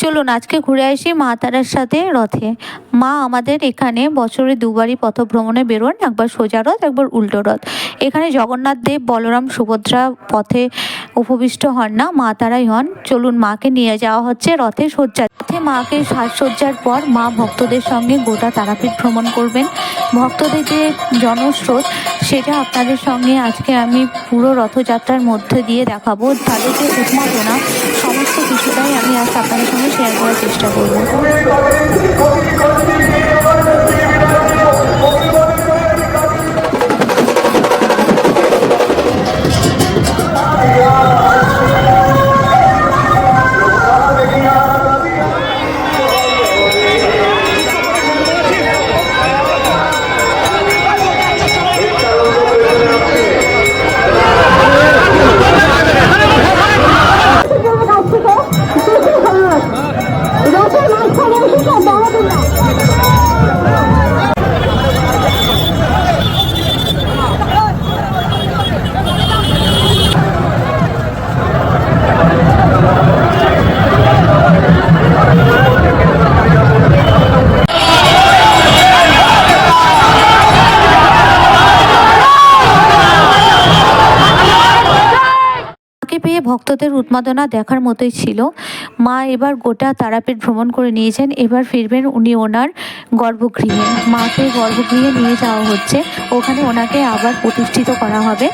চলুন আজকে ঘুরে আসি মা তারার সাথে রথে। মা আমাদের এখানে বছরে দুবারই পথভ্রমণে বেরোন, একবার সোজা রথ, একবার উল্টো রথ। এখানে জগন্নাথ দেব, বলরাম, সুভদ্রা পথে উপবিষ্ট হন না, মা তারাই হন। চলুন মাকে নিয়ে যাওয়া হচ্ছে রথে সজ্জা। রথে মাকে সাজসজ্জার পর মা ভক্তদের সঙ্গে গোটা তারাপীঠ ভ্রমণ করবেন। ভক্তদের যে জনস্রোত সেটা আপনাদের সঙ্গে আজকে আমি পুরো রথযাত্রার মধ্যে দিয়ে দেখাবো। তাদের যে উন্মাদনা সমস্ত কিছুটাই আমি আজ আপনাদের সঙ্গে শেয়ার করার চেষ্টা করব। পেয়ে ভক্তদের উন্মাদনা দেখার মতোই ছিল। মা এবার গোটা তারাপীঠ ভ্রমণ করে নিয়েছেন, এবার ফিরবেন উনি ওনার গর্ভগৃহে। মাকে গর্ভগৃহে নিয়ে যাওয়া হচ্ছে, ওখানে ওনাকে আবার প্রতিষ্ঠিত করা হবে।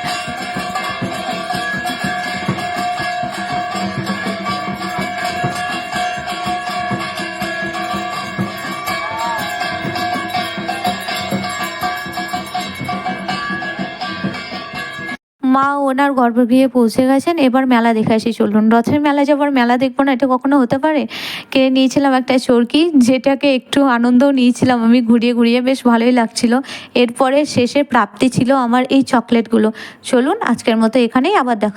মা ওনার গর্ভগৃহে পৌঁছে গেছেন, এবার মেলা দেখে আসি। চলুন রথের মেলা যাবার, মেলা দেখবো না, এটা কখনো হতে পারে? কিনে নিয়েছিলাম একটা চরকি, যেটাকে একটু আনন্দও নিয়েছিলাম আমি ঘুরিয়ে ঘুরিয়ে, বেশ ভালোই লাগছিল। এরপরে শেষে প্রাপ্তি ছিল আমার এই চকলেটগুলো। চলুন আজকের মতো এখানেই, আবার দেখা।